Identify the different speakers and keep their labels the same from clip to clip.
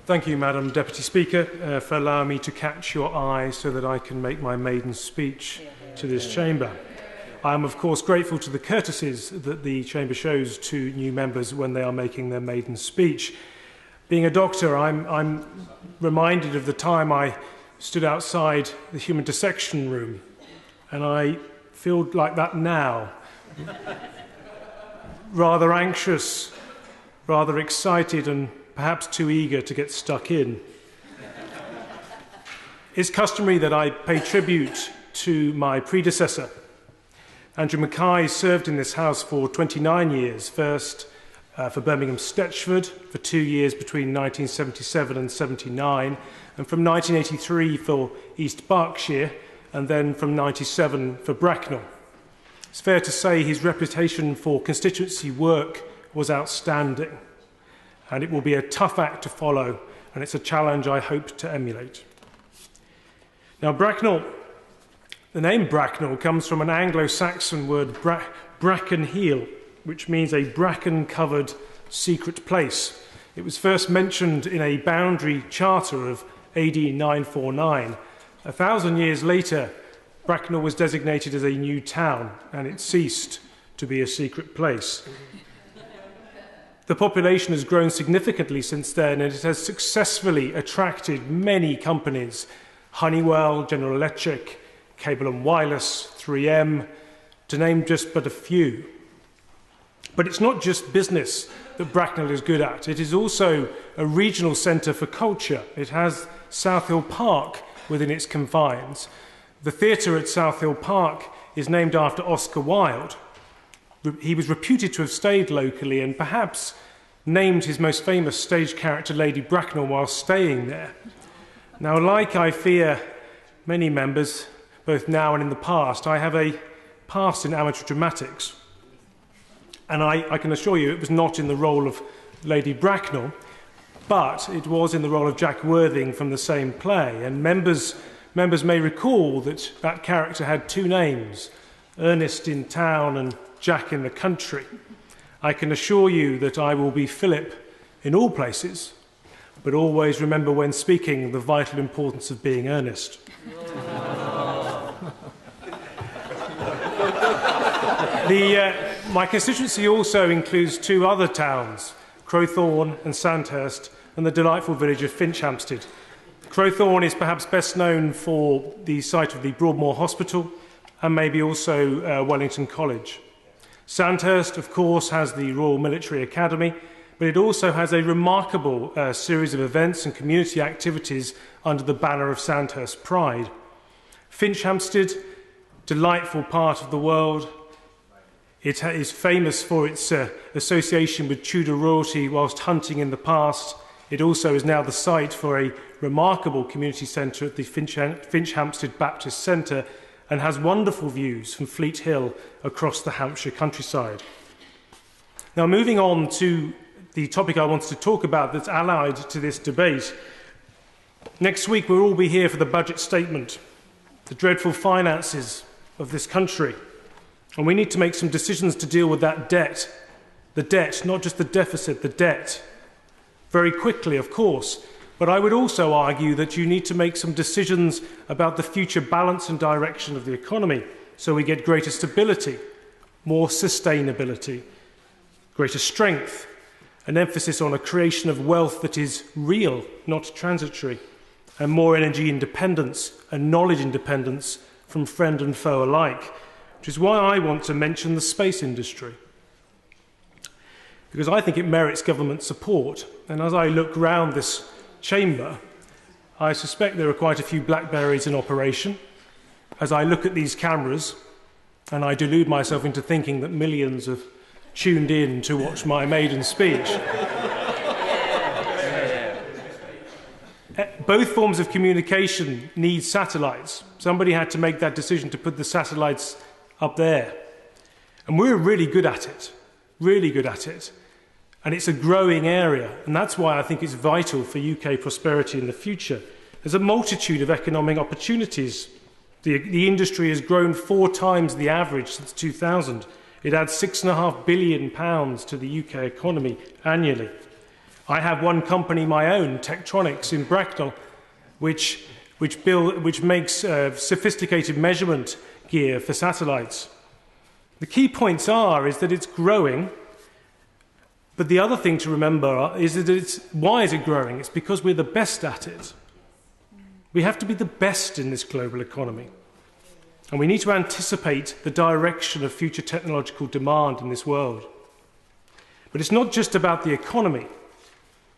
Speaker 1: Thank you, Madam Deputy Speaker, for allowing me to catch your eye so that I can make my maiden speech to this chamber. I am, of course, grateful to the courtesies that the chamber shows to new members when they are making their maiden speech. Being a doctor, I'm reminded of the time I stood outside the human dissection room, and I feel like that now. Rather anxious, rather excited, and perhaps too eager to get stuck in. It's customary that I pay tribute to my predecessor. Andrew Mackay served in this House for 29 years, first for Birmingham Stetchford for 2 years between 1977 and 79, and from 1983 for East Berkshire, and then from 97 for Bracknell. It's fair to say his reputation for constituency work was outstanding, and it will be a tough act to follow, and it's a challenge I hope to emulate. Now, Bracknell, the name Bracknell comes from an Anglo-Saxon word, bracken heel, which means a bracken-covered secret place. It was first mentioned in a boundary charter of AD 949. 1,000 years later, Bracknell was designated as a new town, and it ceased to be a secret place. The population has grown significantly since then, and it has successfully attracted many companies: Honeywell, General Electric, Cable and Wireless, 3M, to name just but a few. But it's not just business that Bracknell is good at. It is also a regional centre for culture. It has South Hill Park within its confines. The theatre at South Hill Park is named after Oscar Wilde. He was reputed to have stayed locally and perhaps named his most famous stage character, Lady Bracknell, while staying there. Now, like I fear many members, both now and in the past, I have a past in amateur dramatics. And I can assure you it was not in the role of Lady Bracknell, but it was in the role of Jack Worthing from the same play. And members may recall that that character had two names, Ernest in town and Jack in the country. I can assure you that I will be Phillip in all places, but always remember when speaking the vital importance of being earnest. My constituency also includes two other towns, Crowthorne and Sandhurst, and the delightful village of Finchampstead. Crowthorne is perhaps best known for the site of the Broadmoor Hospital and maybe also Wellington College. Sandhurst, of course, has the Royal Military Academy, but it also has a remarkable series of events and community activities under the banner of Sandhurst Pride. Finchampstead, delightful part of the world. It is famous for its association with Tudor royalty whilst hunting in the past. It also is now the site for a remarkable community centre at the Finchampstead Baptist Centre and has wonderful views from Fleet Hill across the Hampshire countryside. Now, moving on to the topic I wanted to talk about that's allied to this debate. Next week we'll all be here for the budget statement, the dreadful finances of this country. And we need to make some decisions to deal with that debt. The debt, not just the deficit, the debt. Very quickly, of course. But I would also argue that you need to make some decisions about the future balance and direction of the economy so we get greater stability, more sustainability, greater strength, an emphasis on a creation of wealth that is real, not transitory, and more energy independence and knowledge independence from friend and foe alike. Which is why I want to mention the space industry, because I think it merits government support. And as I look round this chamber, I suspect there are quite a few Blackberries in operation. As I look at these cameras, and I delude myself into thinking that millions have tuned in to watch my maiden speech. Both forms of communication need satellites. Somebody had to make that decision to put the satellites up there. And we're really good at it, really good at it. And it's a growing area, and that's why I think it's vital for UK prosperity in the future. There's a multitude of economic opportunities. The industry has grown 4 times the average since 2000. It adds £6.5 billion to the UK economy annually. I have one company, my own, Tektronix in Bracknell, which makes sophisticated measurement gear for satellites. The key points is that it's growing, but the other thing to remember is that why is it growing? It's because we're the best at it. We have to be the best in this global economy. And we need to anticipate the direction of future technological demand in this world. But it's not just about the economy.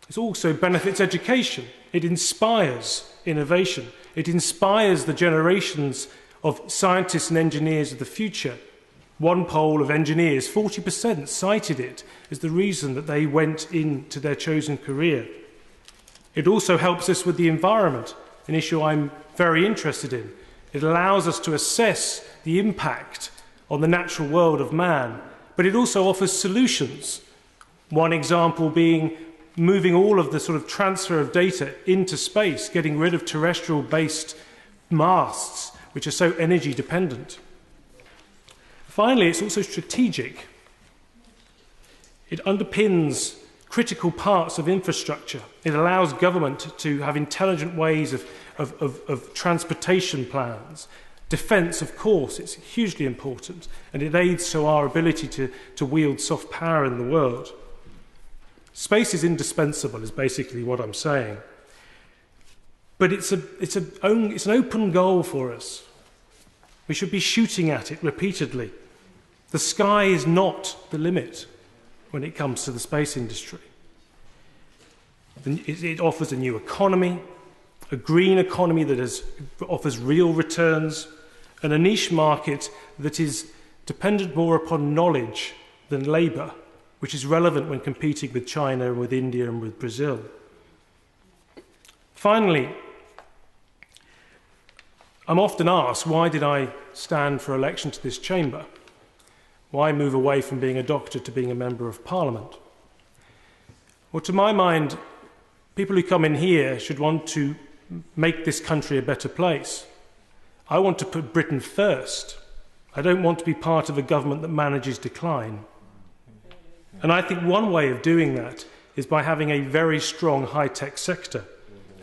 Speaker 1: It also benefits education. It inspires innovation. It inspires the generations of scientists and engineers of the future. One poll of engineers, 40% cited it as the reason that they went into their chosen career. It also helps us with the environment, an issue I'm very interested in. It allows us to assess the impact on the natural world of man, but it also offers solutions. One example being moving all of the sort of transfer of data into space, getting rid of terrestrial-based masts, which are so energy dependent. Finally, it's also strategic. It underpins critical parts of infrastructure. It allows government to have intelligent ways of transportation plans. Defence, of course, it's hugely important, and it aids to our ability to wield soft power in the world. Space is indispensable, is basically what I'm saying. But it's an open goal for us. We should be shooting at it repeatedly. The sky is not the limit when it comes to the space industry. It offers a new economy, a green economy that offers real returns, and a niche market that is dependent more upon knowledge than labour, which is relevant when competing with China and with India and with Brazil. Finally, I'm often asked, why did I stand for election to this chamber? Why move away from being a doctor to being a member of Parliament? Well, to my mind, people who come in here should want to make this country a better place. I want to put Britain first. I don't want to be part of a government that manages decline. And I think one way of doing that is by having a very strong high-tech sector.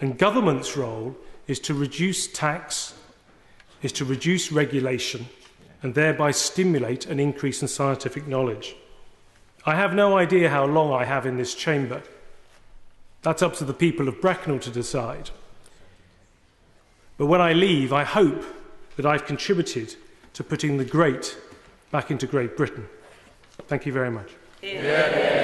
Speaker 1: And government's role is to reduce tax, is to reduce regulation, and thereby stimulate an increase in scientific knowledge. I have no idea how long I have in this chamber. That's up to the people of Bracknell to decide. But when I leave, I hope that I've contributed to putting the great back into Great Britain. Thank you very much.
Speaker 2: Yeah.